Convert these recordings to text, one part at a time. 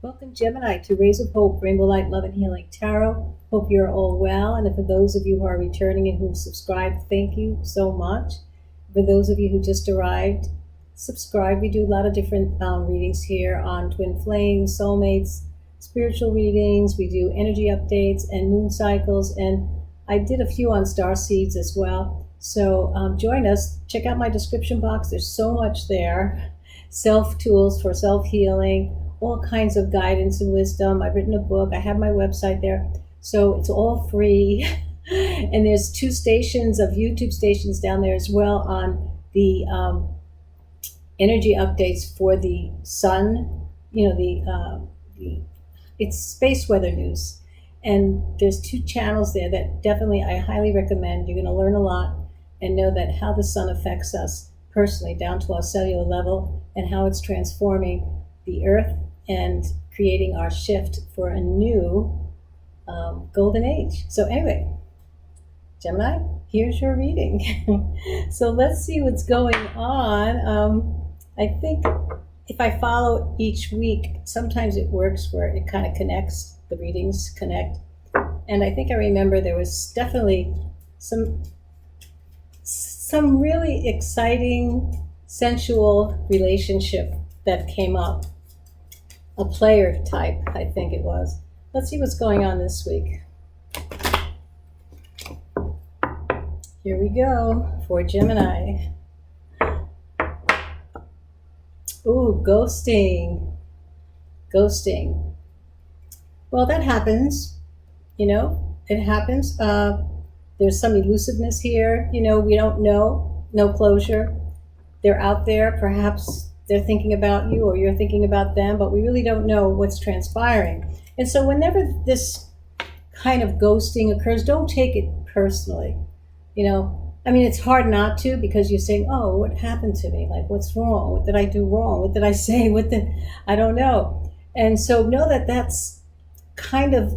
Welcome, Gemini, to Rays of Hope, Rainbow Light, Love, and Healing Tarot. Hope you're all well. And for those of you who are returning and who subscribed, thank you so much. For those of you who just arrived, subscribe. We do a lot of different readings here on twin flames, soulmates, spiritual readings. We do energy updates and moon cycles. And I did a few on star seeds as well. So join us. Check out my description box. There's so much there. Self-tools for self-healing, all kinds of guidance and wisdom. I've written a book. I have my website there. So it's all free. And there's 2 stations of YouTube stations down there as well on the energy updates for the sun. You know, it's space weather news. And there's 2 channels there that definitely I highly recommend. You're going to learn a lot and know that how the sun affects us personally down to our cellular level and how it's transforming the earth and creating our shift for a new golden age. So anyway, Gemini, here's your reading. So let's see what's going on. I think if I follow each week, sometimes it works where it kind of connects, the readings connect. And I think I remember there was definitely some really exciting, sensual relationship that came up. A player type, I think it was. Let's see what's going on this week. Here we go for Gemini. Ooh, ghosting. Ghosting. Well, that happens. You know, it happens. There's some elusiveness here. You know, we don't know. No closure. They're out there. Perhaps they're thinking about you or you're thinking about them, but we really don't know what's transpiring. And so whenever this kind of ghosting occurs, don't take it personally. You know, I mean, it's hard not to, because you're saying, oh, what happened to me? Like, what's wrong? What did I do wrong? What did I say? I don't know. And so know that that's kind of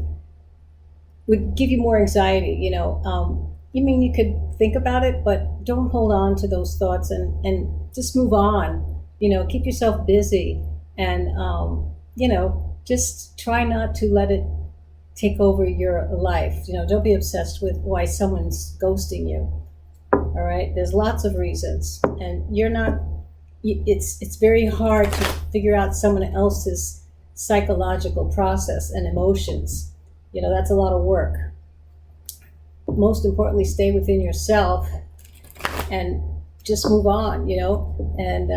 would give you more anxiety, you know. You mean you could think about it, but don't hold on to those thoughts and just move on. You know, keep yourself busy and, you know, just try not to let it take over your life. You know, don't be obsessed with why someone's ghosting you. All right. There's lots of reasons, and it's very hard to figure out someone else's psychological process and emotions. You know, that's a lot of work. Most importantly, stay within yourself and just move on, you know, and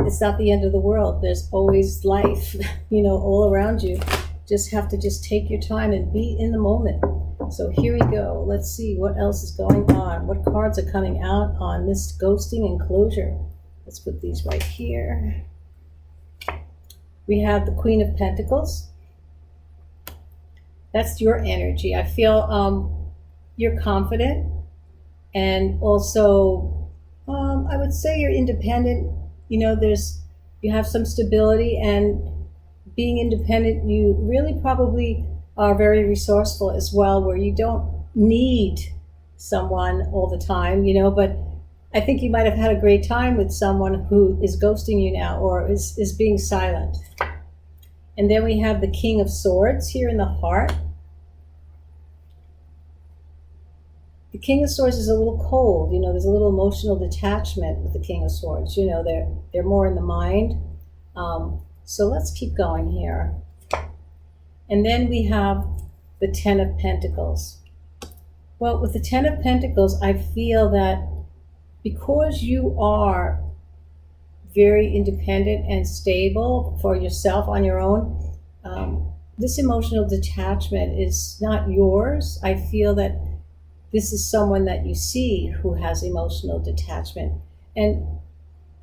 it's not the end of the world. There's always life, you know, all around you. Just have to just take your time and be in the moment. So here we go. Let's see what else is going on. What cards are coming out on this ghosting and closure? Let's put these right here. We have the Queen of Pentacles. That's your energy. I feel you're confident, and also I would say you're independent. You know, you have some stability, and being independent, you really probably are very resourceful as well, where you don't need someone all the time, you know, but I think you might have had a great time with someone who is ghosting you now or is being silent. And then we have the King of Swords here in the heart. The King of Swords is a little cold. You know, there's a little emotional detachment with the King of Swords. You know, they're more in the mind. So let's keep going here. And then we have the Ten of Pentacles. Well, with the Ten of Pentacles, I feel that because you are very independent and stable for yourself on your own, this emotional detachment is not yours. I feel that this is someone that you see who has emotional detachment. And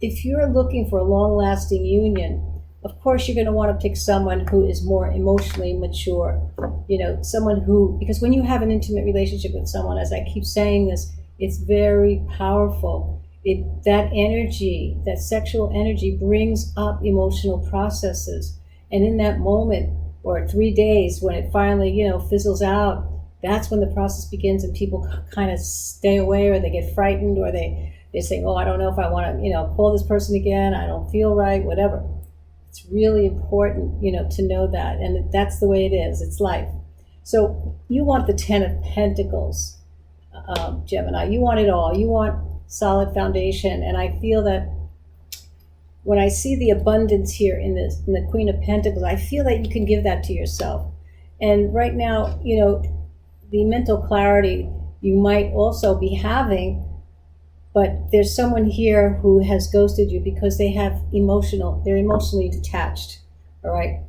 if you're looking for a long-lasting union, of course, you're going to want to pick someone who is more emotionally mature. You know, someone who, because when you have an intimate relationship with someone, as I keep saying this, it's very powerful. That energy, that sexual energy brings up emotional processes. And in that moment, or 3 days, when it finally, you know, fizzles out, that's when the process begins, and people kind of stay away, or they get frightened, or they say, oh, I don't know if I want to, you know, call this person again. I don't feel right, whatever. It's really important, to know that. And that's the way it is. It's life. So you want the 10 of Pentacles, Gemini. You want it all. You want solid foundation. And I feel that when I see the abundance here in the Queen of Pentacles, I feel that you can give that to yourself. And right now, the mental clarity you might also be having, but there's someone here who has ghosted you because they're emotionally detached. All right.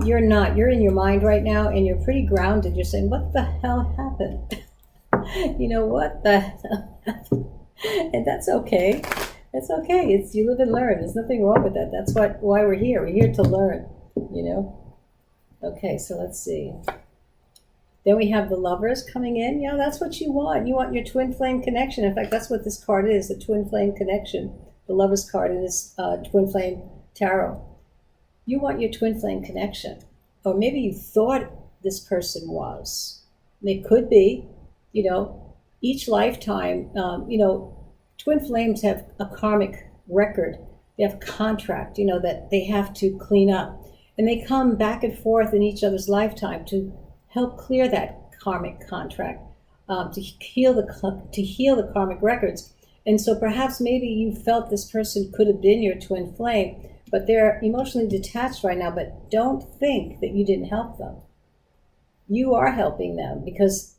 You're not. You're in your mind right now, and you're pretty grounded. You're saying, what the hell happened? What the hell happened? And that's okay. That's okay. It's you live and learn. There's nothing wrong with that. That's why we're here. We're here to learn, Okay, so let's see. Then we have the Lovers coming in. Yeah, that's what you want. You want your twin flame connection. In fact, that's what this card is, the twin flame connection. The Lovers card in this twin flame tarot. You want your twin flame connection. Or maybe you thought this person was. They could be, each lifetime, twin flames have a karmic record. They have a contract, that they have to clean up. And they come back and forth in each other's lifetime to help clear that karmic contract, to heal the karmic records. And so perhaps maybe you felt this person could have been your twin flame, but they're emotionally detached right now. But don't think that you didn't help them. You are helping them, because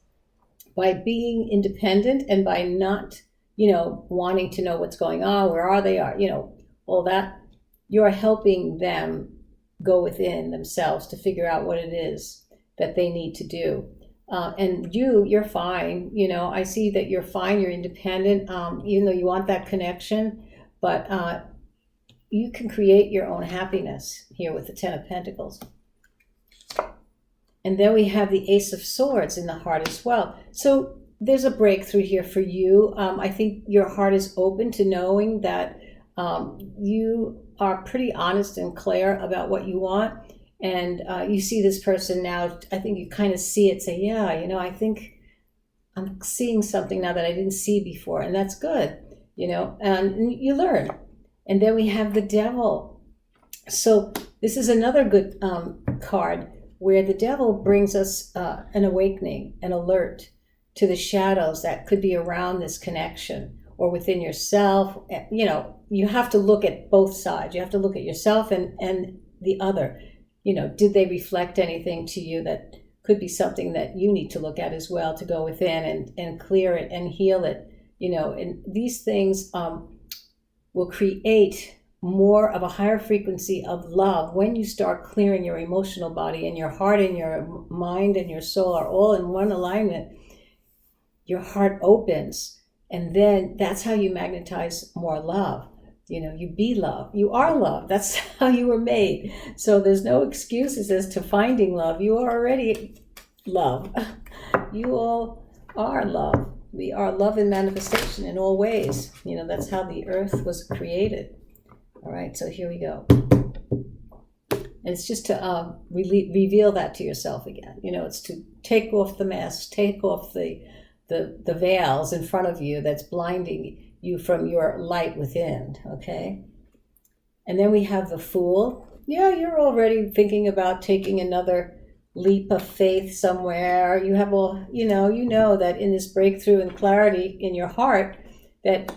by being independent and by not, wanting to know what's going on, where are they, all that, you're helping them go within themselves to figure out what it is that they need to do. And you're fine. I see that you're fine. You're independent, even though you want that connection, but you can create your own happiness here with the 10 of Pentacles. And then we have the Ace of Swords in the heart as well. So there's a breakthrough here for you. I think your heart is open to knowing that you are pretty honest and clear about what you want. And you see this person now, I think you kind of see it, say, yeah, I think I'm seeing something now that I didn't see before. And that's good, and you learn. And then we have the Devil. So this is another good card where the Devil brings us an awakening, an alert to the shadows that could be around this connection or within yourself. You have to look at both sides. You have to look at yourself and the other. Did they reflect anything to you that could be something that you need to look at as well, to go within and clear it and heal it, and these things will create more of a higher frequency of love when you start clearing your emotional body, and your heart and your mind and your soul are all in one alignment. Your heart opens, and then that's how you magnetize more love. You be love. You are love. That's how you were made. So there's no excuses as to finding love. You are already love. You all are love. We are love in manifestation in all ways. That's how the earth was created. All right, so here we go. And it's just to reveal that to yourself again. It's to take off the mask, take off the veils in front of you that's blinding you from your light within, okay? And then we have the Fool. Yeah, you're already thinking about taking another leap of faith somewhere. You have all, you know that in this breakthrough and clarity in your heart that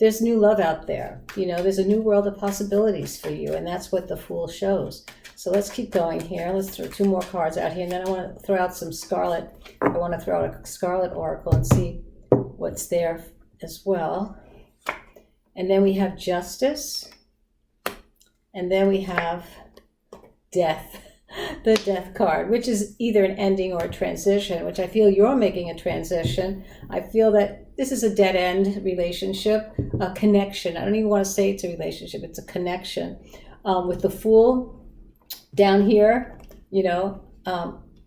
there's new love out there. There's a new world of possibilities for you, and that's what the Fool shows. So let's keep going here. Let's throw 2 more cards out here, and then I want to throw out some Scarlet. I want to throw out a Scarlet Oracle and see what's there as well. And then we have Justice, and then we have Death, the Death card, which is either an ending or a transition, which I feel you're making a transition. I feel that this is a dead end relationship, a connection. I don't even want to say it's a relationship, it's a connection. With the Fool down here,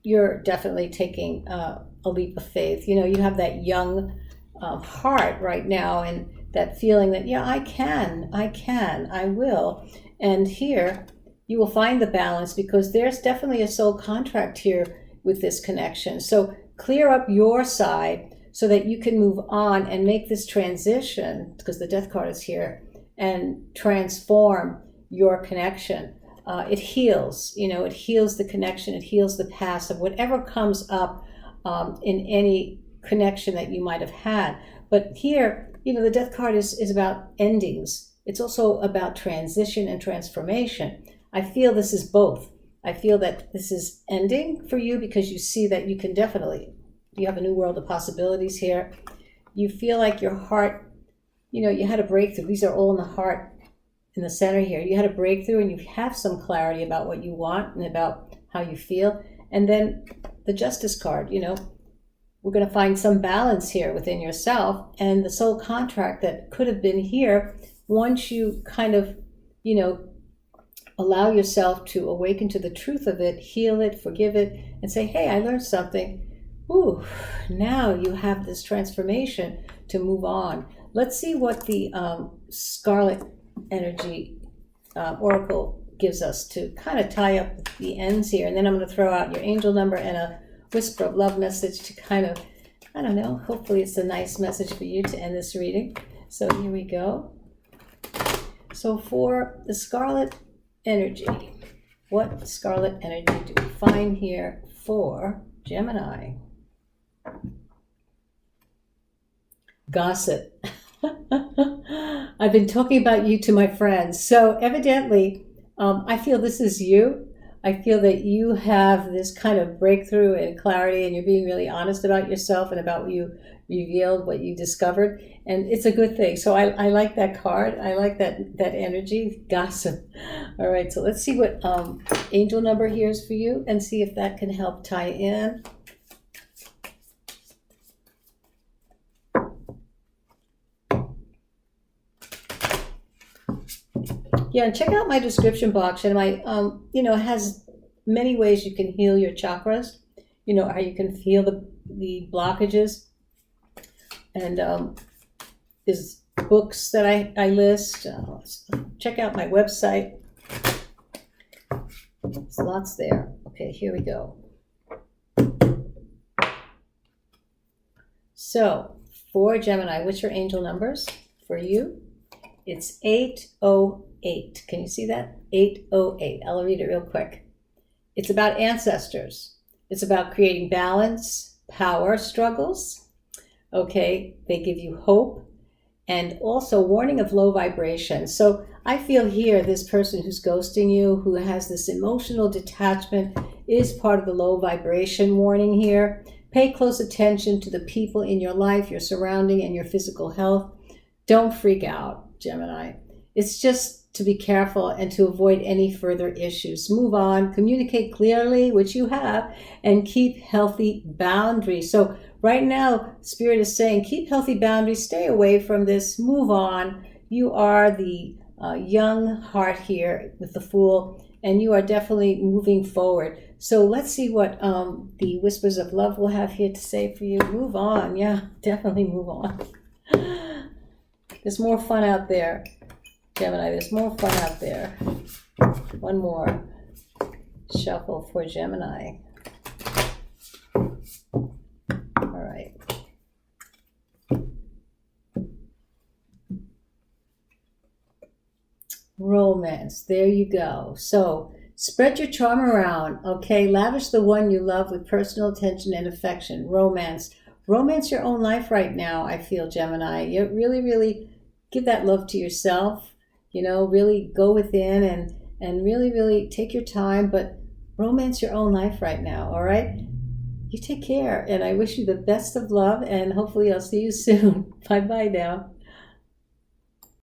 you're definitely taking a leap of faith. You have that young heart right now, and that feeling that, yeah, I will. And here you will find the balance, because there's definitely a soul contract here with this connection. So clear up your side so that you can move on and make this transition, because the Death card is here, and transform your connection. it heals, it heals the connection, it heals the past of whatever comes up in any connection that you might have had. But here, the death card is about endings. It's also about transition and transformation. I feel this is both. I feel that this is ending for you because you see that you have a new world of possibilities here. You feel like your heart, you had a breakthrough. These are all in the heart, in the center here. You had a breakthrough and you have some clarity about what you want and about how you feel. And then the Justice card, we're going to find some balance here within yourself, and the soul contract that could have been here, once you kind of, allow yourself to awaken to the truth of it, heal it, forgive it, and say, hey, I learned something. Ooh, now you have this transformation to move on. Let's see what the Scarlet Energy Oracle gives us to kind of tie up the ends here. And then I'm going to throw out your angel number and a whisper of love message to kind of, I don't know, hopefully it's a nice message for you to end this reading. So here we go. So for the Scarlet Energy, what Scarlet Energy do we find here for Gemini? Gossip. I've been talking about you to my friends. So evidently, I feel this is you. I feel that you have this kind of breakthrough and clarity, and you're being really honest about yourself and about what you revealed, what you discovered, and it's a good thing. So I like that card. I like that energy. Gossip. All right, so let's see what angel number here is for you and see if that can help tie in. Yeah, and check out my description box, and my, it has many ways you can heal your chakras, how you can feel the blockages, and there's books that I list. Check out my website. There's lots there. Okay, here we go. So, for Gemini, what's your angel numbers for you? It's 808. Can you see that? 808. I'll read it real quick. It's about ancestors. It's about creating balance, power struggles. Okay, they give you hope, and also warning of low vibration. So I feel here this person who's ghosting you, who has this emotional detachment, is part of the low vibration warning here. Pay close attention to the people in your life, your surrounding, and your physical health. Don't freak out, Gemini. It's just to be careful and to avoid any further issues. Move on, communicate clearly, which you have, and keep healthy boundaries. So right now, Spirit is saying, keep healthy boundaries, stay away from this, move on. You are the young heart here with the Fool, and you are definitely moving forward. So let's see what the Whispers of Love will have here to say for you. Move on. Yeah, definitely move on. There's more fun out there, Gemini. There's more fun out there. One more shuffle for Gemini. All right. Romance. There you go. So spread your charm around, okay? Lavish the one you love with personal attention and affection. Romance. Romance your own life right now, I feel, Gemini. You really, really give that love to yourself. Really go within and really, really take your time, but romance your own life right now, all right? You take care, and I wish you the best of love, and hopefully I'll see you soon. Bye-bye now.